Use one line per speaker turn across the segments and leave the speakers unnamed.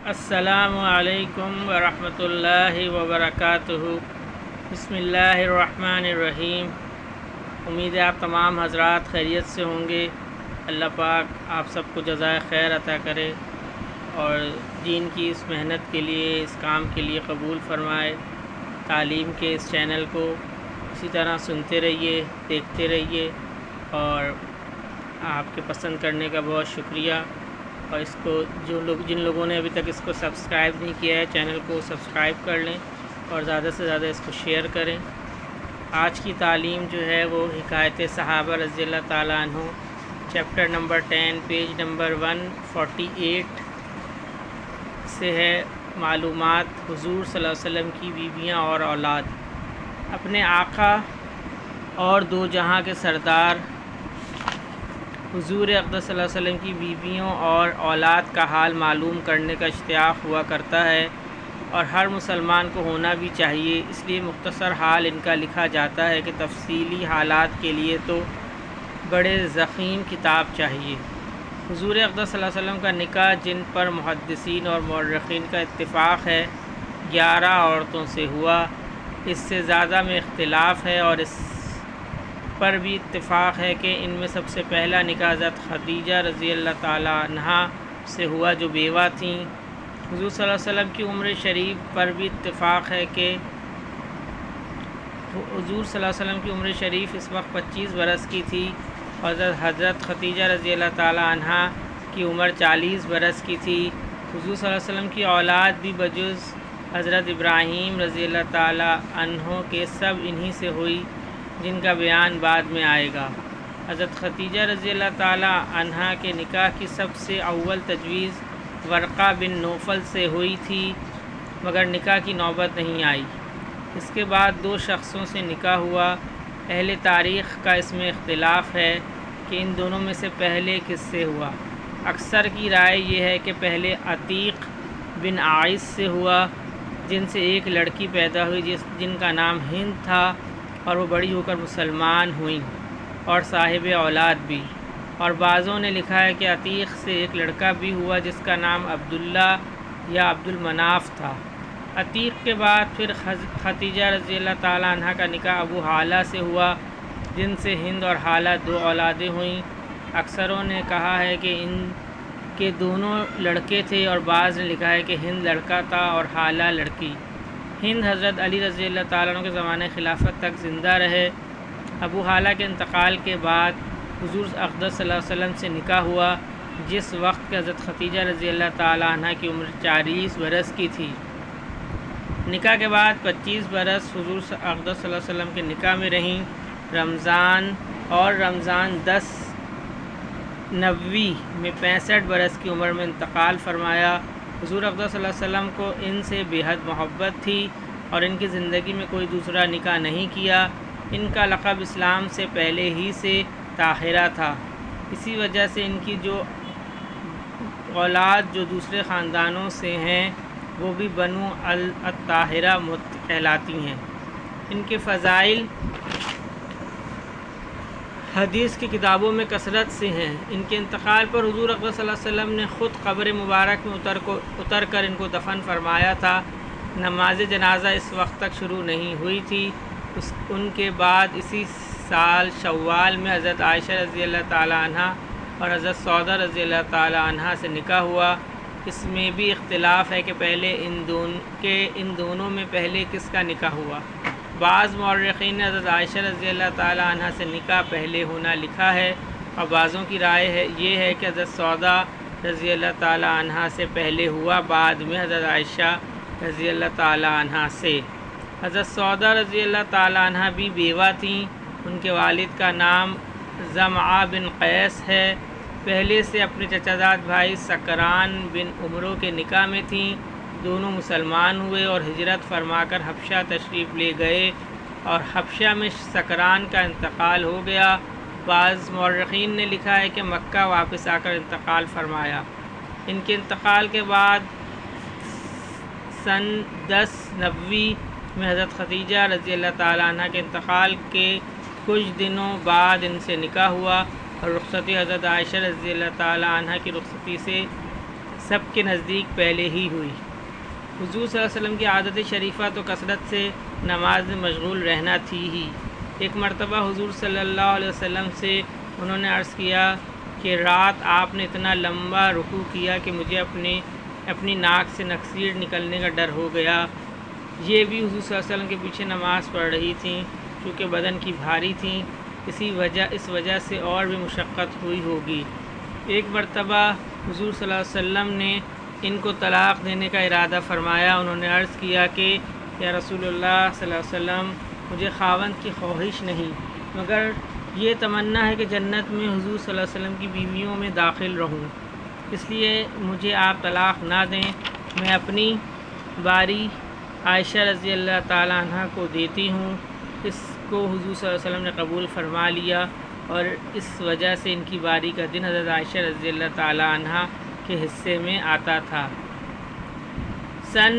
السلام علیکم ورحمۃ اللہ وبرکاتہ۔ بسم اللہ الرحمن الرحیم۔ امید ہے آپ تمام حضرات خیریت سے ہوں گے۔ اللہ پاک آپ سب کو جزائے خیر عطا کرے اور دین کی اس محنت کے لیے، اس کام کے لیے قبول فرمائے۔ تعلیم کے اس چینل کو اسی طرح سنتے رہیے، دیکھتے رہیے اور آپ کے پسند کرنے کا بہت شکریہ۔ اور اس کو جن لوگوں نے ابھی تک اس کو سبسکرائب نہیں کیا ہے، چینل کو سبسکرائب کر لیں اور زیادہ سے زیادہ اس کو شیئر کریں۔ آج کی تعلیم جو ہے وہ حکایت صحابہ رضی اللہ تعالیٰ عنہ، چیپٹر نمبر 10، پیج نمبر 148 سے ہے۔ معلومات حضور صلی اللہ علیہ وسلم کی بیویاں اور اولاد۔ اپنے آقا اور دو جہاں کے سردار حضور اقدس صلی اللہ علیہ وسلم کی بیویوں اور اولاد کا حال معلوم کرنے کا اشتیاق ہوا کرتا ہے اور ہر مسلمان کو ہونا بھی چاہیے۔ اس لیے مختصر حال ان کا لکھا جاتا ہے کہ تفصیلی حالات کے لیے تو بڑے ضخیم کتاب چاہیے۔ حضور اقدس صلی اللہ علیہ وسلم کا نکاح، جن پر محدثین اور مورخین کا اتفاق ہے، 11 عورتوں سے ہوا۔ اس سے زیادہ میں اختلاف ہے اور اس پر بھی اتفاق ہے کہ ان میں سب سے پہلا نکاح حضرت خدیجہ رضی اللہ تعالیٰ عنہا سے ہوا جو بیوہ تھیں۔ حضور صلی اللہ علیہ وسلم کی عمر شریف پر بھی اتفاق ہے کہ حضور صلی اللہ علیہ وسلم کی عمر شریف اس وقت 25 برس کی تھی اور حضرت خدیجہ رضی اللہ تعالیٰ عنہا کی عمر 40 برس کی تھی۔ حضور صلی اللہ علیہ وسلم کی اولاد بھی بجز حضرت ابراہیم رضی اللہ تعالیٰ عنہ کے سب انہی سے ہوئی، جن کا بیان بعد میں آئے گا۔ حضرت خدیجہ رضی اللہ تعالیٰ عنہا کے نکاح کی سب سے اول تجویز ورقہ بن نوفل سے ہوئی تھی، مگر نکاح کی نوبت نہیں آئی۔ اس کے بعد 2 شخصوں سے نکاح ہوا۔ اہل تاریخ کا اس میں اختلاف ہے کہ ان دونوں میں سے پہلے کس سے ہوا۔ اکثر کی رائے یہ ہے کہ پہلے عتیق بن عائص سے ہوا، جن سے ایک لڑکی پیدا ہوئی جن کا نام ہند تھا، اور وہ بڑی ہو کر مسلمان ہوئیں اور صاحب اولاد بھی۔ اور بعضوں نے لکھا ہے کہ عتیق سے ایک لڑکا بھی ہوا جس کا نام عبداللہ یا عبد المناف تھا۔ عتیق کے بعد پھر خدیجہ رضی اللہ تعالیٰ عنہ کا نکاح ابو حالہ سے ہوا، جن سے ہند اور حالہ 2 اولادیں ہوئیں۔ اکثروں نے کہا ہے کہ ان کے دونوں لڑکے تھے اور بعض نے لکھا ہے کہ ہند لڑکا تھا اور حالہ لڑکی۔ ہند حضرت علی رضی اللہ تعالیٰ عنہ کے زمانہ خلافت تک زندہ رہے۔ ابو حالہ کے انتقال کے بعد حضور اقدس صلی اللہ علیہ وسلم سے نکاح ہوا، جس وقت کہ حضرت خدیجہ رضی اللہ تعالیٰ عنہ کی عمر 40 برس کی تھی۔ نکاح کے بعد 25 برس حضور اقدس صلی اللہ علیہ وسلم کے نکاح میں رہیں۔ رمضان 10 نبوی میں 65 برس کی عمر میں انتقال فرمایا۔ حضور اقدس صلی اللہ علیہ وسلم کو ان سے بے حد محبت تھی اور ان کی زندگی میں کوئی دوسرا نکاح نہیں کیا۔ ان کا لقب اسلام سے پہلے ہی سے طاہرہ تھا۔ اسی وجہ سے ان کی جو اولاد جو دوسرے خاندانوں سے ہیں وہ بھی بنو الطاہرہ کہلاتی ہیں۔ ان کے فضائل حدیث کی کتابوں میں کثرت سے ہیں۔ ان کے انتقال پر حضور اقدس صلی اللہ علیہ وسلم نے خود قبر مبارک میں اتر کر ان کو دفن فرمایا تھا۔ نماز جنازہ اس وقت تک شروع نہیں ہوئی تھی۔ ان کے بعد اسی سال شوال میں حضرت عائشہ رضی اللہ تعالیٰ عنہ اور حضرت سودہ رضی اللہ تعالیٰ عنہ سے نکاح ہوا۔ اس میں بھی اختلاف ہے کہ پہلے ان دونوں میں پہلے کس کا نکاح ہوا۔ بعض مورخین نے حضرت عائشہ رضی اللہ تعالیٰ عنہ سے نکاح پہلے ہونا لکھا ہے اور بعضوں کی رائے یہ ہے کہ حضرت سودہ رضی اللہ تعالیٰ عنہ سے پہلے ہوا، بعد میں حضرت عائشہ رضی اللہ تعالیٰ عنہ سے۔ حضرت سودہ رضی اللہ تعالیٰ عنہ بھی بیوہ تھیں۔ ان کے والد کا نام زمعہ بن قیس ہے۔ پہلے سے اپنے چچا زاد بھائی سکران بن عمرو کے نکاح میں تھیں۔ دونوں مسلمان ہوئے اور ہجرت فرما کر حبشہ تشریف لے گئے اور حبشہ میں سکران کا انتقال ہو گیا۔ بعض مورخین نے لکھا ہے کہ مکہ واپس آ کر انتقال فرمایا۔ ان کے انتقال کے بعد سن 10 نبوی میں حضرت خدیجہ رضی اللہ تعالیٰ عنہ کے انتقال کے کچھ دنوں بعد ان سے نکاح ہوا اور رخصتی حضرت عائشہ رضی اللہ تعالیٰ عنہ کی رخصتی سے سب کے نزدیک پہلے ہی ہوئی۔ حضور صلی اللہ علیہ وسلم کی عادت شریفہ تو کثرت سے نماز میں مشغول رہنا تھی ہی۔ ایک مرتبہ حضور صلی اللہ علیہ وسلم سے انہوں نے عرض کیا کہ رات آپ نے اتنا لمبا رکوع کیا کہ مجھے اپنی ناک سے نکسیر نکلنے کا ڈر ہو گیا۔ یہ بھی حضور صلی اللہ علیہ وسلم کے پیچھے نماز پڑھ رہی تھیں، چونکہ بدن کی بھاری تھیں، اس وجہ سے اور بھی مشقت ہوئی ہوگی۔ ایک مرتبہ حضور صلی اللہ علیہ وسلم نے ان کو طلاق دینے کا ارادہ فرمایا۔ انہوں نے عرض کیا کہ یا رسول اللہ صلی اللہ علیہ وسلم، مجھے خاوند کی خواہش نہیں، مگر یہ تمنا ہے کہ جنت میں حضور صلی اللہ علیہ وسلم کی بیویوں میں داخل رہوں، اس لیے مجھے آپ طلاق نہ دیں، میں اپنی باری عائشہ رضی اللہ تعالیٰ عنہ کو دیتی ہوں۔ اس کو حضور صلی اللہ علیہ وسلم نے قبول فرما لیا، اور اس وجہ سے ان کی باری کا دن حضرت عائشہ رضی اللہ تعالیٰ عنہ کے حصے میں آتا تھا۔ سن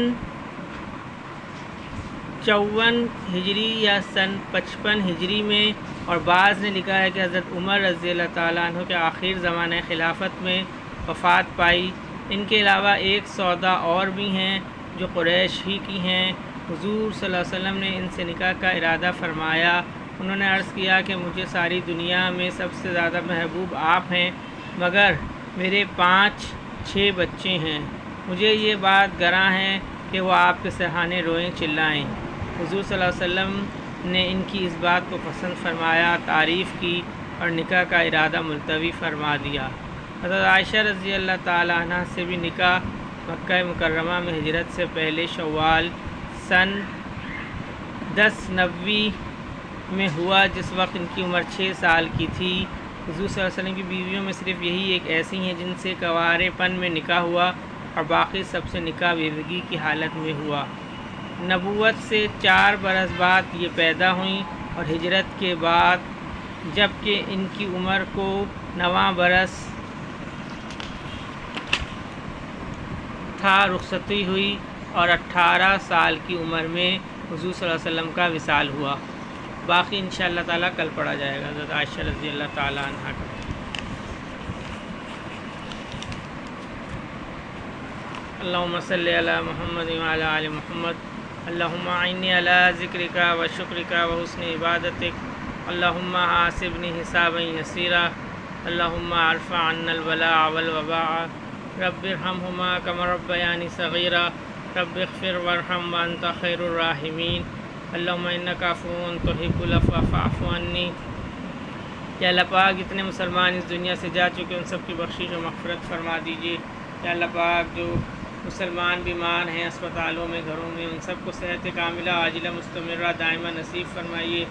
54 ہجری یا سن 55 ہجری میں، اور بعض نے لکھا ہے کہ حضرت عمر رضی اللہ تعالیٰ عنہ کے آخر زمانہ خلافت میں وفات پائی۔ ان کے علاوہ ایک سودا اور بھی ہیں جو قریش ہی کی ہیں۔ حضور صلی اللہ علیہ وسلم نے ان سے نکاح کا ارادہ فرمایا۔ انہوں نے عرض کیا کہ مجھے ساری دنیا میں سب سے زیادہ محبوب آپ ہیں، مگر میرے 5-6 بچے ہیں، مجھے یہ بات گراں ہے کہ وہ آپ کے سرہانے روئیں چلائیں۔ حضور صلی اللہ علیہ وسلم نے ان کی اس بات کو پسند فرمایا، تعریف کی اور نکاح کا ارادہ ملتوی فرما دیا۔ حضرت عائشہ رضی اللہ تعالیٰ عنہ سے بھی نکاح مکہ مکرمہ میں ہجرت سے پہلے شوال سن 1090 میں ہوا، جس وقت ان کی عمر 6 سال کی تھی۔ حضور صلی اللہ علیہ وسلم کی بیویوں میں صرف یہی ایک ایسی ہیں جن سے کنوارے پن میں نکاح ہوا، اور باقی سب سے نکاح بیوگی کی حالت میں ہوا۔ نبوت سے 4 برس بعد یہ پیدا ہوئیں، اور ہجرت کے بعد جب کہ ان کی عمر کو 9 برس تھا رخصتی ہوئی، اور 18 سال کی عمر میں حضور صلی اللہ علیہ وسلم کا وصال ہوا۔ باقی انشاءاللہ تعالیٰ کل پڑھا جائے گا حضرت عائشہ رضی اللہ تعالیٰ عنہ کا۔ اللہم صلی علی محمد وعلی آل محمد، اللہم اعنی علی ذکرک و شکرک و حسن عبادتک، اللہم حاسبنی حسابا یسیرا، اللہم ارفع عنا البلاء والوباء، رب ارحمہما کما ربیانی صغیرا، رب اغفر وارحم وانت خیر الراحمین، اللہم انک عفو تحب العفو فاعف عنی۔ یا اللہ پاک جتنے مسلمان اس دنیا سے جا چکے ان سب کی بخشش و مغفرت فرما دیجیے۔ یا اللہ پاک جو مسلمان بیمار ہیں اسپتالوں میں، گھروں میں، ان سب کو صحت کاملہ عاجلہ مستمرہ دائمہ نصیب فرمائیے۔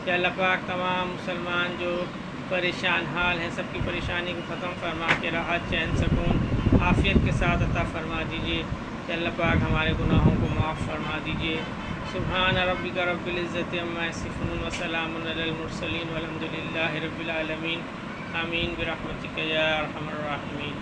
یا اللہ پاک تمام مسلمان جو پریشان حال ہیں سب کی پریشانی کو ختم فرما کے راحت، چین، سکون، عافیت کے ساتھ عطا فرما دیجیے۔ یا اللہ پاک ہمارے گناہوں کو معاف فرما دیجیے۔ سبحان ربک رب العزت عما یصفون وسلام علی المرسلین والحمد للہ رب العالمین، آمین برحمتک یا ارحم الراحمین۔